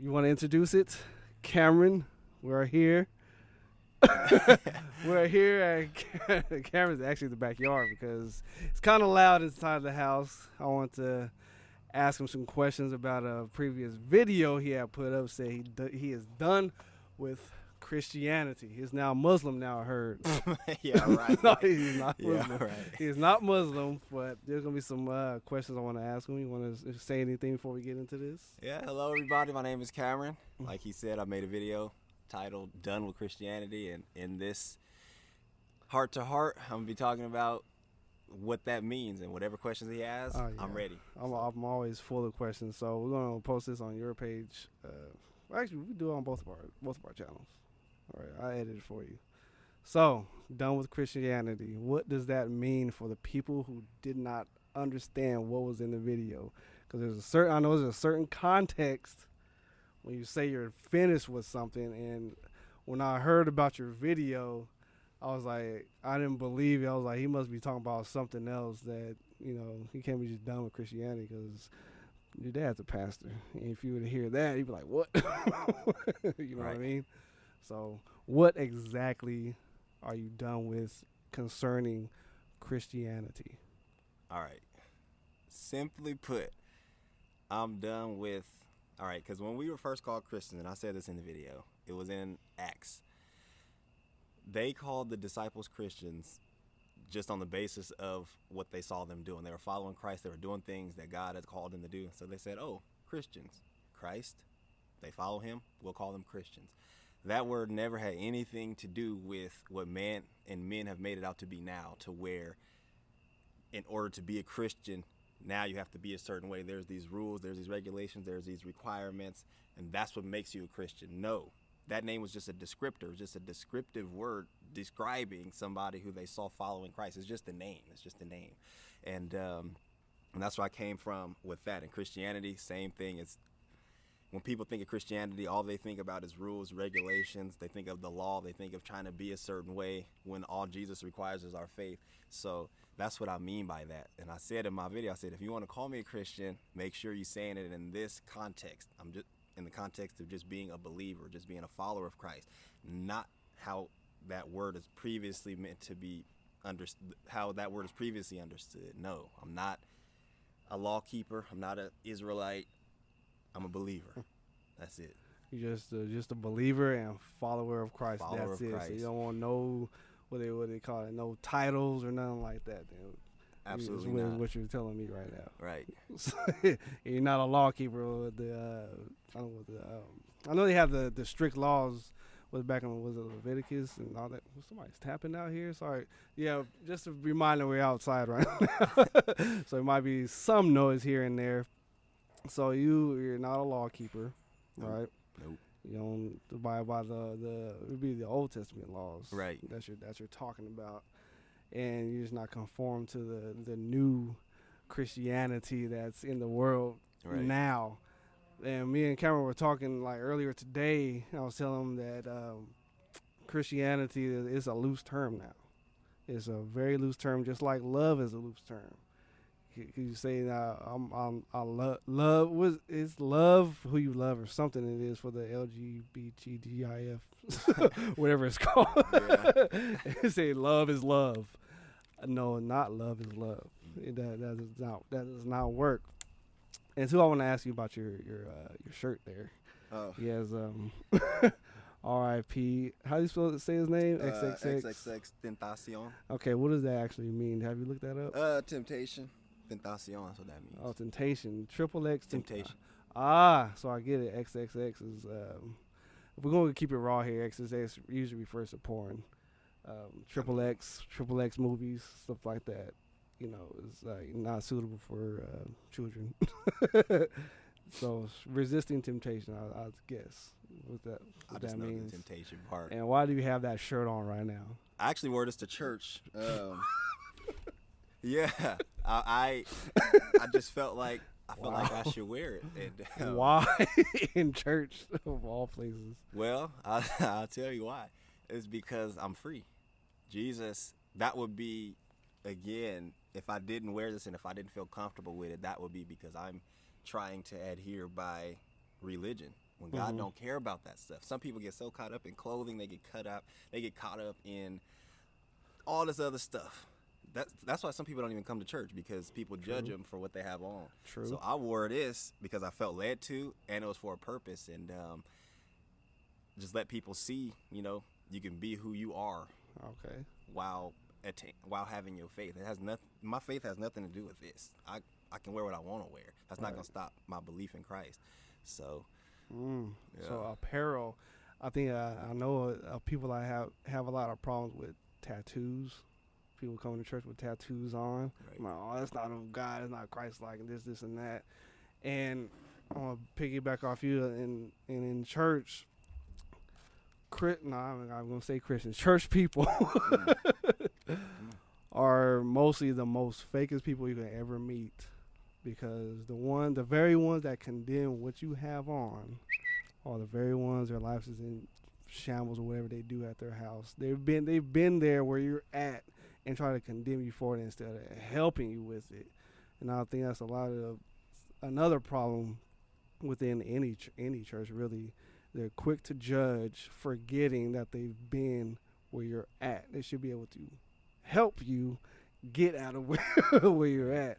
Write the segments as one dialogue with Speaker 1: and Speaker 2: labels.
Speaker 1: You want to introduce it? Cameron, we're here. We're here at Cameron's actually in the backyard because it's kind of loud inside the house. I want to ask him some questions about a previous video he had put up. Say he is done with Christianity. He's now Muslim now, I heard.
Speaker 2: Yeah, right.
Speaker 1: No, he's not
Speaker 2: Yeah,
Speaker 1: Muslim.
Speaker 2: right.
Speaker 1: He's not Muslim, but there's going to be some questions I want to ask him. You want to say anything before we get into this?
Speaker 2: Yeah, hello everybody. My name is Cameron. Like he said, I made a video titled Done with Christianity, and in this heart to heart, I'm going to be talking about what that means, and whatever questions he has,
Speaker 1: Oh, yeah.
Speaker 2: I'm ready.
Speaker 1: I'm always full of questions, so we're going to post this on your page. Actually, we do it on both of our channels. All right, I edited it for you. So, done with Christianity. What does that mean for the people who did not understand what was in the video? Because I know there's a certain context when you say you're finished with something. And when I heard about your video, I was like, I didn't believe it. I was like, he must be talking about something else that, he can't be just done with Christianity because your dad's a pastor. And if you were to hear that, you'd be like, what? You know
Speaker 2: Right.
Speaker 1: what I mean? So what exactly are you done with concerning Christianity?
Speaker 2: All right. Simply put, I'm done with, all right, because when we were first called Christians, and I said this in the video, it was in Acts. They called the disciples Christians just on the basis of what they saw them doing. They were following Christ. They were doing things that God had called them to do. So they said, oh, Christians, Christ, they follow him, we'll call them Christians. That word never had anything to do with what men have made it out to be now, to where in order to be a Christian, now you have to be a certain way. There's these rules, there's these regulations, there's these requirements, and that's what makes you a Christian. No, that name was just a descriptor, just a descriptive word describing somebody who they saw following Christ. It's just a name. It's just a name. And that's where I came from with that. In Christianity, same thing. It's when people think of Christianity, all they think about is rules, regulations. They think of the law. They think of trying to be a certain way when all Jesus requires is our faith. So that's what I mean by that. And I said in my video, I said, if you want to call me a Christian, make sure you're saying it in this context. I'm just in the context of just being a believer, just being a follower of Christ, not how that word is previously meant to be understood, how that word is previously understood. No, I'm not a law keeper. I'm not an Israelite. I'm a believer. That's it.
Speaker 1: You're just a believer and follower of Christ.
Speaker 2: Follower
Speaker 1: That's
Speaker 2: of
Speaker 1: it.
Speaker 2: Christ.
Speaker 1: So you don't want no what they call it, no titles or nothing like that.
Speaker 2: Absolutely
Speaker 1: That's
Speaker 2: not.
Speaker 1: what you're telling me right now.
Speaker 2: Right.
Speaker 1: You're not a law keeper with I know they have the strict laws. Was back in was it Leviticus and all that. Somebody's tapping out here. Sorry. Yeah, just a reminder we're outside right now, so it might be some noise here and there. So you're not a law keeper,
Speaker 2: Nope.
Speaker 1: right?
Speaker 2: Nope.
Speaker 1: You don't abide by the it would be the Old Testament laws,
Speaker 2: Right.
Speaker 1: That you're talking about, and you're just not conform to the new Christianity that's in the world
Speaker 2: Right.
Speaker 1: now. And me and Cameron were talking like earlier today. I was telling him that Christianity is a loose term now. It's a very loose term, just like love is a loose term. You say I love is love who you love or something it is for the LGBTGIF whatever it's called.
Speaker 2: Yeah.
Speaker 1: They say love is love. No, not love is love. That does not work. And so I want to ask you about your shirt there.
Speaker 2: Oh.
Speaker 1: He has R.I.P. How do you say his name? XXX.
Speaker 2: XXX Tentacion.
Speaker 1: Okay, what does that actually mean? Have you looked that up?
Speaker 2: Temptation. Tentacion, that's what that means.
Speaker 1: Oh, temptation. Triple X.
Speaker 2: Temptation.
Speaker 1: So I get it. XXX is. If we're going to keep it raw here, XXX usually refers to porn. Triple X movies, stuff like that. Is like not suitable for children. So resisting temptation, I guess.
Speaker 2: I
Speaker 1: What
Speaker 2: just
Speaker 1: that
Speaker 2: know
Speaker 1: means.
Speaker 2: the temptation part.
Speaker 1: And why do you have that shirt on right now?
Speaker 2: I actually wore this to church. Yeah, I just felt like I should wear it. And,
Speaker 1: Why in church of all places?
Speaker 2: Well, I'll tell you why. It's because I'm free. Jesus, that would be, again, if I didn't wear this and if I didn't feel comfortable with it, that would be because I'm trying to adhere by religion when God don't care about that stuff. Some people get so caught up in clothing, they get caught up in all this other stuff. That's why some people don't even come to church, because people judge them for what they have on.
Speaker 1: True.
Speaker 2: So I wore this because I felt led to, and it was for a purpose, and just let people see, you can be who you are.
Speaker 1: Okay.
Speaker 2: While having your faith. It has nothing. My faith has nothing to do with this. I can wear what I want to wear. That's not gonna stop my belief in Christ. So. Yeah.
Speaker 1: So apparel, I think I know people I have a lot of problems with tattoos. People coming to church with tattoos on.
Speaker 2: Right.
Speaker 1: I'm like, oh, that's not of God. It's not Christ-like, and this, and that. And I'm gonna piggyback off you. And in church, I'm gonna say Christians. Church people are mostly the most fakest people you can ever meet, because the very ones that condemn what you have on are the very ones their lives is in shambles or whatever they do at their house. They've been there where you're at and try to condemn you for it instead of helping you with it. And I think that's another problem within any church, really. They're quick to judge, forgetting that they've been where you're at. They should be able to help you get out of where you're at.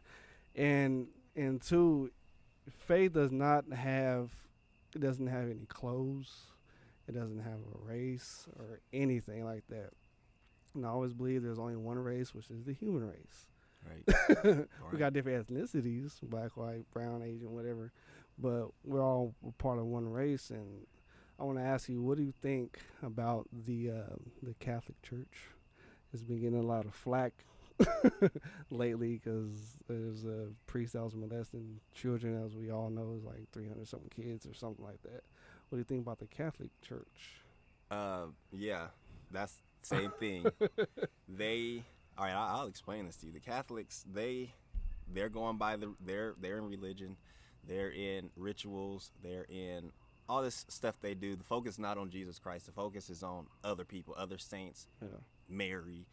Speaker 1: And two, faith doesn't have any clothes. It doesn't have a race or anything like that. And I always believe there's only one race, which is the human race.
Speaker 2: Right.
Speaker 1: We got different ethnicities, black, white, brown, Asian, whatever, but we're all part of one race. And I want to ask you, what do you think about the Catholic Church? It's been getting a lot of flack lately because there's a priest that was molesting children, as we all know, is like 300-something kids or something like that. What do you think about the Catholic Church?
Speaker 2: Yeah, that's same thing. All right, I'll explain this to you. The Catholics, they're going by they're in religion, they're in rituals, they're in all this stuff they do. The focus is not on Jesus Christ. The focus is on other people, other saints, Mary,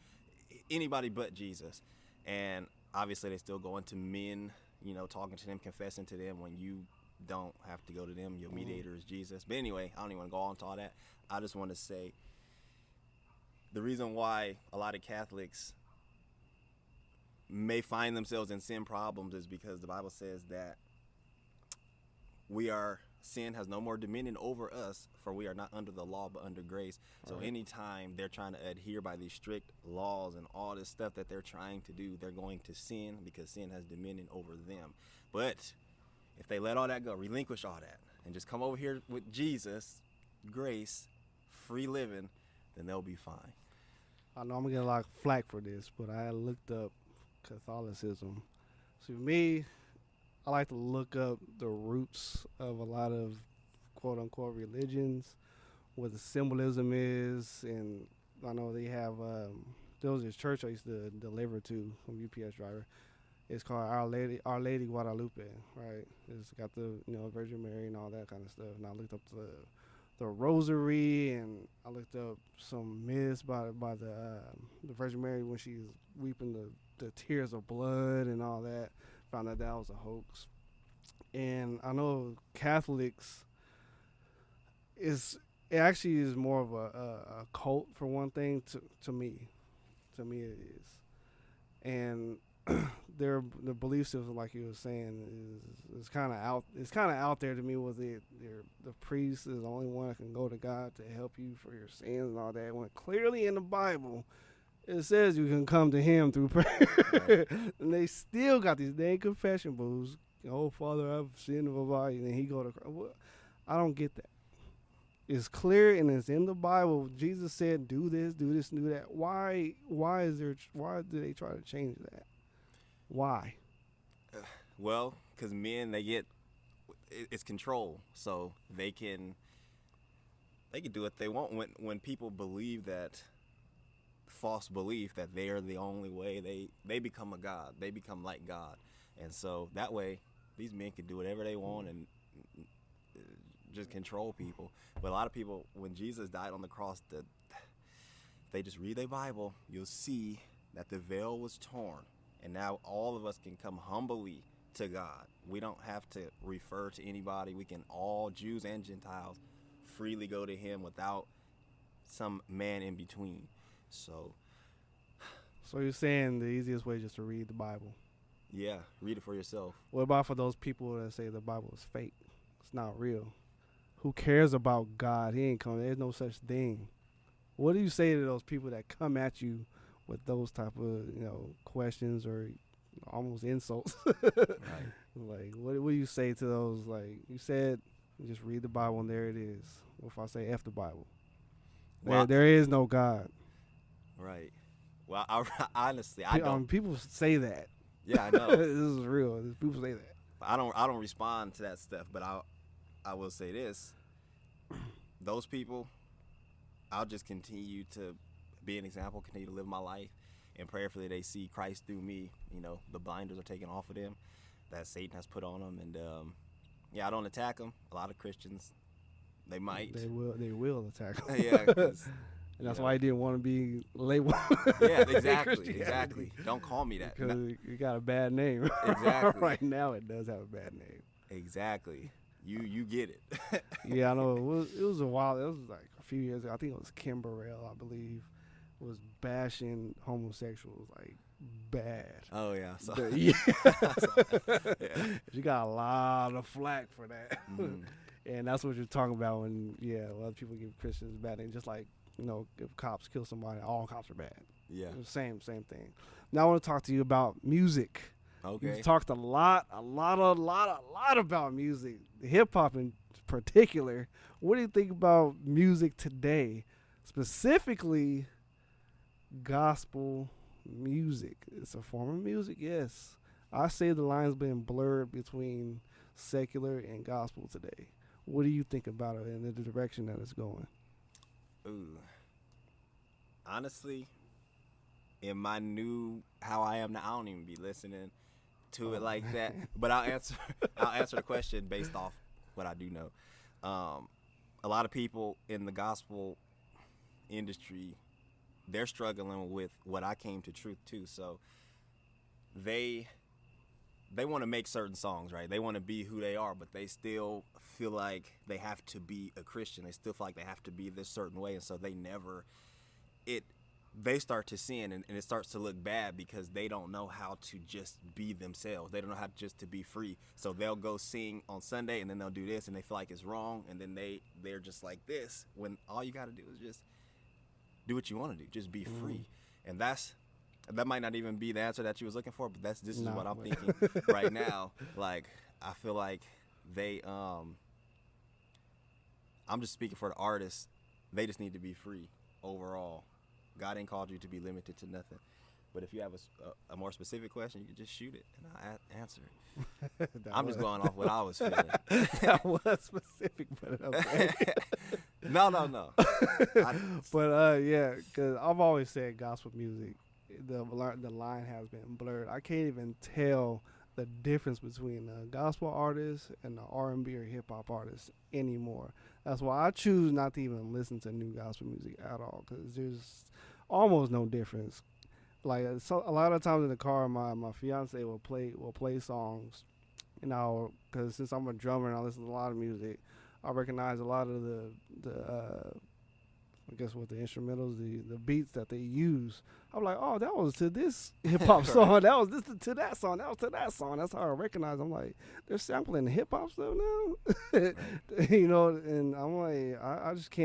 Speaker 2: anybody but Jesus. And obviously they still go into men, talking to them, confessing to them when you don't have to go to them. Your mediator is Jesus. But anyway, I don't even want to go on to all that. I just want to say the reason why a lot of Catholics may find themselves in sin problems is because the Bible says that sin has no more dominion over us, for we are not under the law but under grace. So anytime they're trying to adhere by these strict laws and all this stuff that they're trying to do, they're going to sin, because sin has dominion over them. But if they let all that go, relinquish all that, and just come over here with Jesus, grace, free living, then they'll be fine.
Speaker 1: I know I'm going to get a lot of flack for this, but I looked up Catholicism. So for me, I like to look up the roots of a lot of quote-unquote religions, what the symbolism is. And I know they have, there was this church I used to deliver to, from UPS driver. It's called Our Lady Guadalupe, right? It's got the Virgin Mary and all that kind of stuff. And I looked up the Rosary, and I looked up some myths by the Virgin Mary when she's weeping the tears of blood and all that. Found out that was a hoax. And I know Catholics it actually is more of a cult, for one thing. To me it is. And their belief system, like you were saying, is kind of out. It's kind of out there to me. Was the priest is the only one that can go to God to help you for your sins and all that. When clearly in the Bible it says you can come to Him through prayer, and they still got these dang confession booths. Oh, Father, I've sinned of a body, and He go to Christ. Well, I don't get that. It's clear and it's in the Bible. Jesus said, "Do this, do that." Why do they try to change that? Why?
Speaker 2: Well, because men, it's control, so they can do what they want. When people believe that false belief that they are the only way, they become a god. They become like God, and so that way these men can do whatever they want and just control people. But a lot of people, when Jesus died on the cross, if they just read their Bible, you'll see that the veil was torn. And now all of us can come humbly to God. We don't have to refer to anybody. We can all, Jews and Gentiles, freely go to him without some man in between. So
Speaker 1: you're saying the easiest way is just to read the Bible.
Speaker 2: yeah, read it for yourself.
Speaker 1: What about for those people that say the Bible is fake? It's not real. Who cares about God? He ain't coming. There's no such thing. What do you say to those people that come at you with those type of questions or almost insults?
Speaker 2: Right.
Speaker 1: Like, what do you say to those? Like, you said, just read the Bible and there it is. What if I say F the Bible?
Speaker 2: Well,
Speaker 1: there is no God.
Speaker 2: Right. Well, honestly, I don't.
Speaker 1: People say that.
Speaker 2: Yeah, I know.
Speaker 1: This is real. People say that.
Speaker 2: I don't respond to that stuff, but I will say this. Those people, I'll just continue to be an example, continue to live my life, and prayerfully they see Christ through me. The blinders are taken off of them that Satan has put on them, and I don't attack them. A lot of Christians, they might.
Speaker 1: They will attack them.
Speaker 2: Yeah,
Speaker 1: and that's why I didn't want to be labeled.
Speaker 2: Yeah, exactly. Don't call me that.
Speaker 1: Because you got a bad name.
Speaker 2: Exactly.
Speaker 1: Right now it does have a bad name.
Speaker 2: Exactly. You get it.
Speaker 1: Yeah, I know. It was a while. It was like a few years ago. I think it was Kim Burrell, I believe, was bashing homosexuals like bad.
Speaker 2: Oh yeah. So.
Speaker 1: Yeah.
Speaker 2: Yeah.
Speaker 1: She got a lot of flack for that.
Speaker 2: Mm-hmm.
Speaker 1: And that's what you're talking about when a lot of people give Christians a bad name. Just like if cops kill somebody, all cops are bad.
Speaker 2: Yeah.
Speaker 1: Same thing. Now I want to talk to you about music.
Speaker 2: Okay.
Speaker 1: You've talked a lot about music, hip hop in particular. What do you think about music today, specifically gospel music? It's a form of music, yes. I say the line's been blurred between secular and gospel today. What do you think about it and the direction that it's going?
Speaker 2: Ooh. Honestly, in my new how I am now, I don't even be listening to it like that. But I'll answer the question based off what I do know. A lot of people in the gospel industry, they're struggling with what I came to truth too. So they want to make certain songs, right? They want to be who they are, but they still feel like they have to be a Christian. They still feel like they have to be this certain way, and so they start to sin, and it starts to look bad because they don't know how to just be themselves. They don't know how just to be free. So they'll go sing on Sunday, and then they'll do this, and they feel like it's wrong, and then they're just like this, when all you got to do is just do what you want to do. Just be free. And that might not even be the answer that you was looking for, but this is what I'm thinking right now. Like, I feel like I'm just speaking for the artists. They just need to be free overall. God ain't called you to be limited to nothing. But if you have a more specific question, you can just shoot it, and I'll answer it. I'm just going off what I was feeling.
Speaker 1: That was specific, but okay.
Speaker 2: No.
Speaker 1: But yeah, because I've always said gospel music, the line has been blurred. I can't even tell the difference between a gospel artist and an R&B or hip hop artist anymore. That's why I choose not to even listen to new gospel music at all, because there's almost no difference. Like, so a lot of times in the car, my fiance will play songs, because since I'm a drummer and I listen to a lot of music, I recognize a lot of the I guess what the instrumentals, the beats that they use. I'm like, oh, that was to this hip hop song. That was this to that song. That was to that song. That's how I recognize. I'm like, they're sampling the hip hop stuff now, And I'm like, I just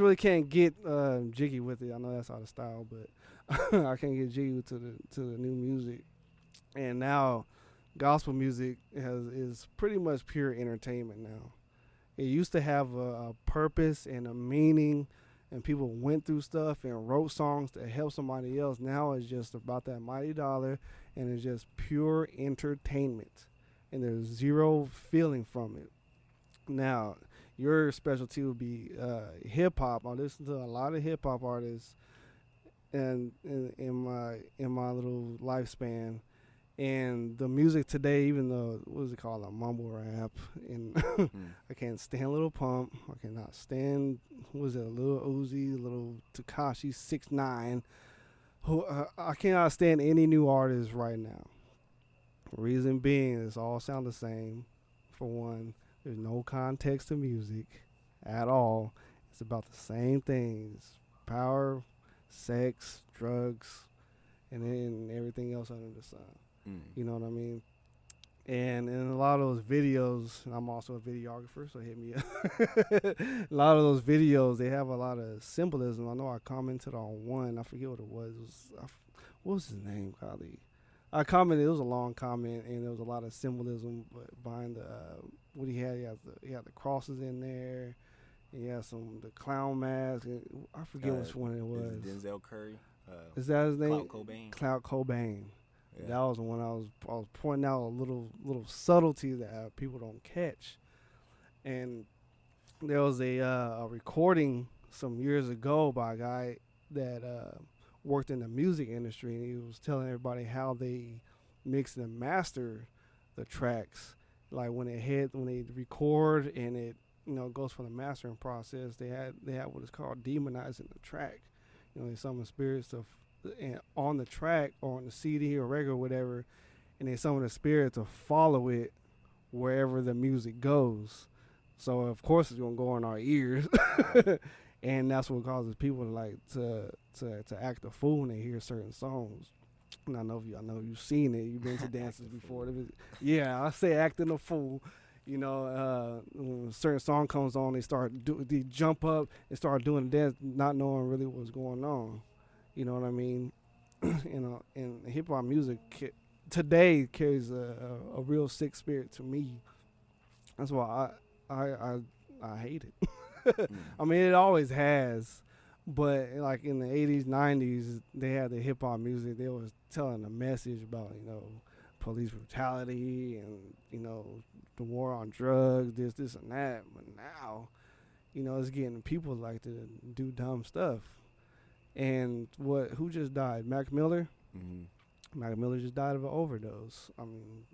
Speaker 1: really can't get jiggy with it. I know that's out of style, but I can't get jiggy to the new music. And now, gospel music is pretty much pure entertainment now. It used to have a purpose and a meaning, and people went through stuff and wrote songs to help somebody else. Now it's just about that mighty dollar, and it's just pure entertainment, and there's zero feeling from it. Now, your specialty would be hip hop. I listen to a lot of hip hop artists, and in my little lifespan. And the music today, even though, what is it called, a mumble rap, and I can't stand Lil Pump. I cannot stand, Lil Uzi, Lil Tekashi 6ix9ine. I cannot stand any new artists right now. Reason being, it's all sound the same. For one, there's no context to music at all. It's about the same things: power, sex, drugs, and then everything else under the sun.
Speaker 2: Mm.
Speaker 1: You know what I mean? And in a lot of those videos, and I'm also a videographer, so hit me up. A lot of those videos, they have a lot of symbolism. I know I commented on one. I forget what it was. What was his name, golly? I commented. It was a long comment, and there was a lot of symbolism behind the what he had. He had the crosses in there. He had the clown mask. I forget which one it was.
Speaker 2: Denzel Curry.
Speaker 1: Is that his name?
Speaker 2: Clout Cobain.
Speaker 1: Clout Cobain.
Speaker 2: Yeah.
Speaker 1: That was the one I was pointing out a little subtlety that people don't catch. And there was a recording some years ago by a guy that worked in the music industry, and he was telling everybody how they mix and master the tracks. Like when they record and it goes for the mastering process, they had what is called demonizing the track. They summon spirits on the track or on the CD or record or whatever, and they summon the spirit to follow it wherever the music goes. So of course it's gonna go in our ears, and that's what causes people to act a fool when they hear certain songs. And I know you've seen it. You've been to dances before. Yeah, I say acting a fool. When a certain song comes on, they jump up and start doing the dance, not knowing really what's going on. You know what I mean? And hip hop music today carries a real sick spirit to me. That's why I hate it. I mean, it always has, but like in the 80s, 90s, they had the hip hop music. They was telling a message about police brutality and the war on drugs, this and that. But now, it's getting people like to do dumb stuff. And who just died? Mac Miller?
Speaker 2: Mm-hmm.
Speaker 1: Mac Miller just died of an overdose. I mean,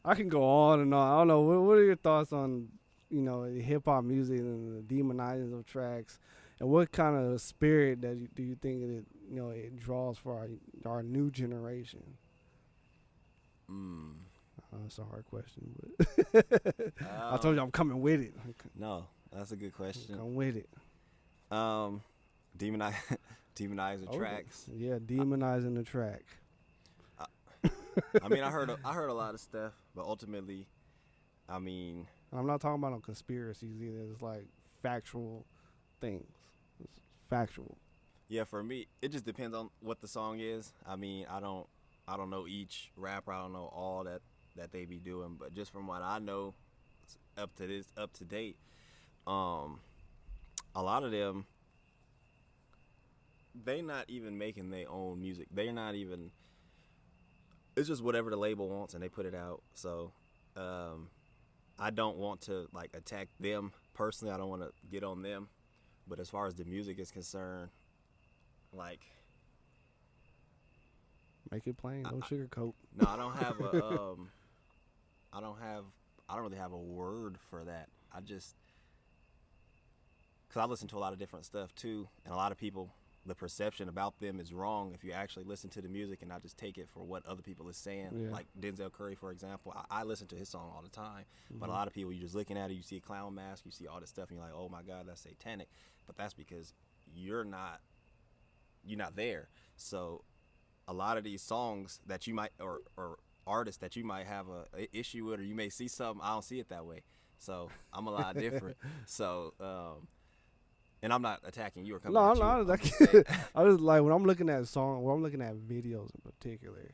Speaker 1: I can go on and on. I don't know. What are your thoughts on, hip hop music and the demonizing of tracks? And what kind of spirit do you think it draws for our new generation? That's a hard question, but I told you I'm coming with it.
Speaker 2: No, that's a good question.
Speaker 1: I'm with it.
Speaker 2: Demonize the tracks.
Speaker 1: Yeah, demonizing the track.
Speaker 2: I mean, I heard a lot of stuff, but ultimately, I mean,
Speaker 1: I'm not talking about no conspiracies either. It's like factual things. It's factual.
Speaker 2: Yeah, for me, it just depends on what the song is. I mean, I don't know each rapper. I don't know all that they be doing, but just from what I know, up to date, a lot of them, they not even making their own music. They're not even. It's just whatever the label wants, and they put it out. So, I don't want to attack them personally. I don't want to get on them, but as far as the music is concerned,
Speaker 1: make it plain. No sugarcoat.
Speaker 2: No, I don't have a. I don't really have a word for that. Because I listen to a lot of different stuff too, and a lot of people, the perception about them is wrong if you actually listen to the music and not just take it for what other people is saying.
Speaker 1: Yeah.
Speaker 2: Like Denzel Curry, for example, I listen to his song all the time, but a
Speaker 1: Mm-hmm.
Speaker 2: lot of people, you're just looking at it, you see a clown mask, you see all this stuff, and you're like, oh my God, that's satanic. But that's because you're not there. So a lot of these songs that you might, or artists that you might have a issue with, or you may see something, I don't see it that way. So I'm a lot different. So, and I'm not attacking you or coming at you.
Speaker 1: No. I just like when I'm looking at when I'm looking at videos in particular,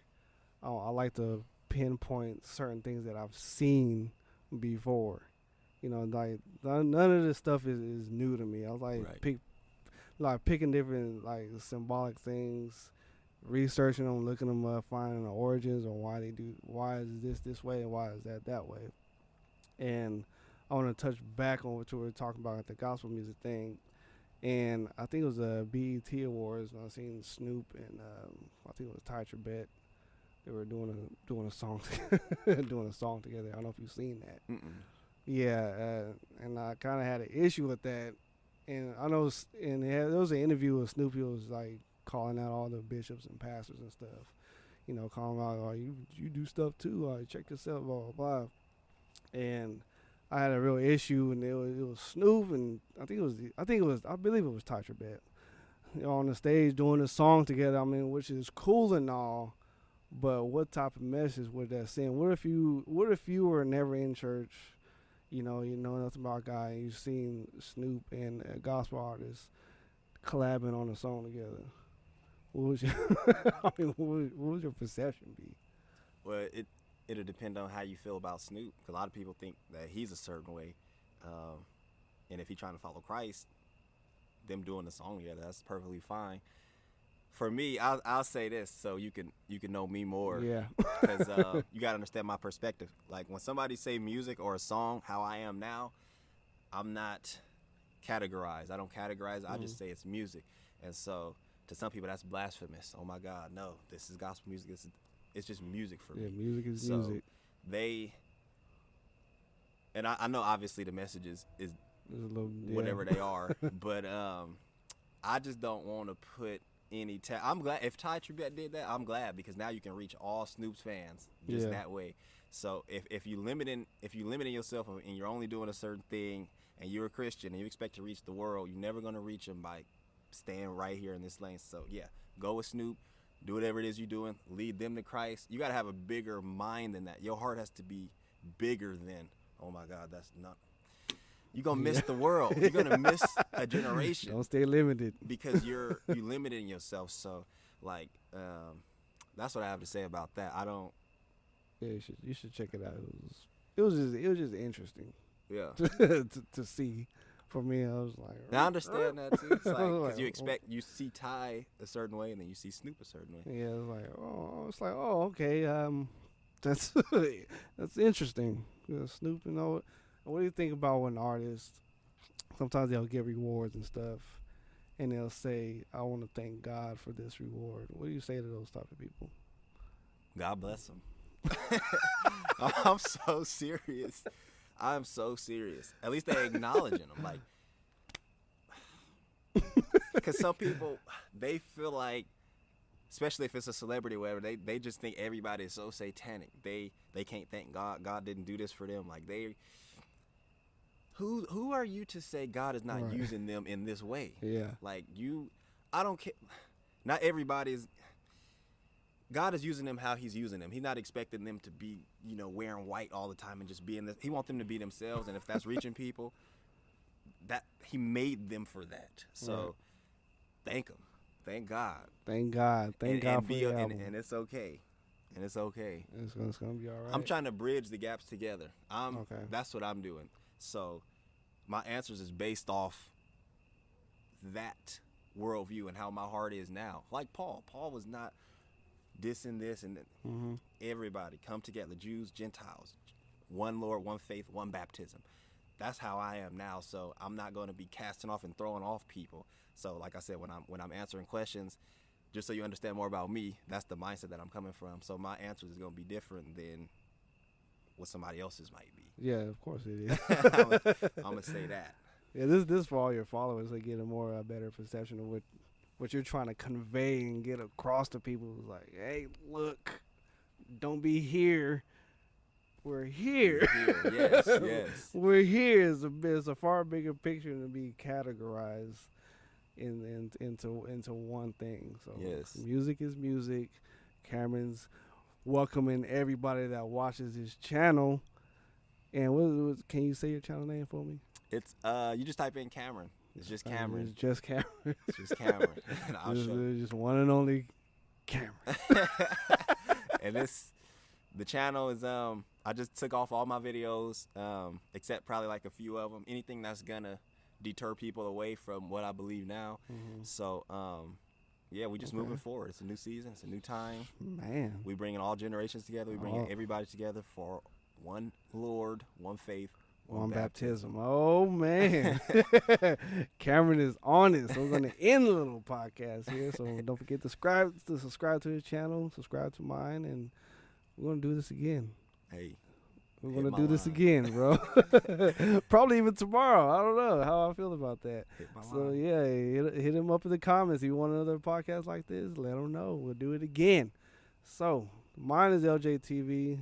Speaker 1: I like to pinpoint certain things that I've seen before. Like none of this stuff is new to me. I was like picking different symbolic things, researching them, looking them up, finding the origins or why is this way and why is that way. And I want to touch back on what you were talking about at the gospel music thing. And I think it was the BET Awards when I seen Snoop and I think it was Ty Tribbett. They were doing a song doing a song together. I don't know if you've seen that.
Speaker 2: Mm-mm.
Speaker 1: Yeah, and I kind of had an issue with that. And I know, there was an interview with Snoop. He was calling out all the bishops and pastors and stuff. call him out. Oh, you do stuff too. Check yourself, blah blah blah. And I had a real issue, and it was Snoop, and I believe it was Ty Tribbett on the stage doing a song together. I mean, which is cool and all, but what type of message would that send? What if you were never in church, you know nothing about God, and you seen Snoop and a gospel artist collabing on a song together? What was your, what would your perception be?
Speaker 2: Well, it'll depend on how you feel about Snoop, because a lot of people think that he's a certain way, and if he's trying to follow Christ, them doing the song together, that's perfectly fine. For me, I'll say this so you can know me more.
Speaker 1: Yeah.
Speaker 2: Because you gotta understand my perspective. Like when somebody say music or a song, how I am now, I'm not categorized. I don't categorize. I just say it's music. And so to some people that's blasphemous. Oh my God, no! This is gospel music. It's just music for me.
Speaker 1: Yeah, music is
Speaker 2: so
Speaker 1: music.
Speaker 2: And I know obviously the message is whatever they are, but I just don't want to put any. I'm glad if Ty Tribbett did that. I'm glad, because now you can reach all Snoop's fans just that way. So if you limiting yourself and you're only doing a certain thing, and you're a Christian and you expect to reach the world, you're never gonna reach them by staying right here in this lane. So yeah, go with Snoop. Do whatever it is you're doing. Lead them to Christ. You gotta have a bigger mind than that. Your heart has to be bigger than, oh my God, that's not. You're gonna miss the world. You're gonna miss a generation.
Speaker 1: Don't stay limited,
Speaker 2: because you limiting yourself. So like, that's what I have to say about that. I don't.
Speaker 1: Yeah, you should check it out. It was just interesting.
Speaker 2: Yeah.
Speaker 1: to see. For me, I was like,
Speaker 2: now I understand that too. It's like, because you see Ty a certain way, and then you see Snoop a certain way.
Speaker 1: Yeah, it's like, okay, that's that's interesting. Snoop, what do you think about when artists sometimes they'll get rewards and stuff, and they'll say, "I want to thank God for this reward." What do you say to those type of people?
Speaker 2: God bless them. I'm so serious. I'm so serious. At least they acknowledging them, like, because some people, they feel like, especially if it's a celebrity or whatever, they just think everybody is so satanic. They can't thank God. God didn't do this for them. Like who are you to say God is not using them in this way?
Speaker 1: Yeah.
Speaker 2: Like I don't care. Not everybody is. God is using them how he's using them. He's not expecting them to be, wearing white all the time and just being this. He wants them to be themselves. And if that's reaching people, that he made them for that. So thank him. Thank God.
Speaker 1: Thank God. Thank God for the album.
Speaker 2: And it's okay. And it's okay.
Speaker 1: It's going to be all right.
Speaker 2: I'm trying to bridge the gaps together.
Speaker 1: Okay.
Speaker 2: That's what I'm doing. So my answers is based off that worldview and how my heart is now. Like Paul. Paul was not this and this and then. Everybody come together, Jews, Gentiles, one Lord, one faith, one baptism. That's how I am now. So I'm not going to be casting off and throwing off people. So like I said, when I'm answering questions, just so you understand more about me, that's the mindset that I'm coming from. So my answers is going to be different than what somebody else's might be.
Speaker 1: Yeah, of course it is.
Speaker 2: I'm going to say that.
Speaker 1: Yeah, this for all your followers, they get a better perception of what you're trying to convey and get across to people. Is like, hey, look, don't be here. We're here. Yes. We're here. It's a far bigger picture than to be categorized into one thing. So
Speaker 2: yes.
Speaker 1: Music is music. Cameron's welcoming everybody that watches his channel. And what can you say your channel name for me?
Speaker 2: It's you just type in Kameron. It's just Kameron.
Speaker 1: It's just Kameron.
Speaker 2: It's just Kameron. And I'll show.
Speaker 1: Just one and only Kameron.
Speaker 2: And the channel is I just took off all my videos except probably like a few of them. Anything that's gonna deter people away from what I believe now. So yeah, we just moving forward. It's a new season. It's a new time.
Speaker 1: Man,
Speaker 2: we bringing all generations together. We bringing everybody together for one Lord, one faith,
Speaker 1: one baptism. Oh man, Kameron is on it. So we're gonna end the little podcast here. So don't forget to subscribe to his channel, subscribe to mine, and we're gonna do this again.
Speaker 2: Hey,
Speaker 1: we're gonna do this again, bro. Probably even tomorrow. I don't know how I feel about that. So yeah, hit him up in the comments. If you want another podcast like this, let him know. We'll do it again. So, mine is LJTV,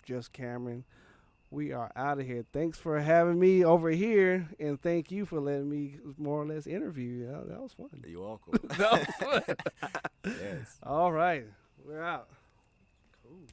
Speaker 1: just Cameron. We are out of here. Thanks for having me over here, and thank you for letting me more or less interview you. That was fun.
Speaker 2: You're welcome.
Speaker 1: That was fun.
Speaker 2: Yes.
Speaker 1: All right. We're out. Cool.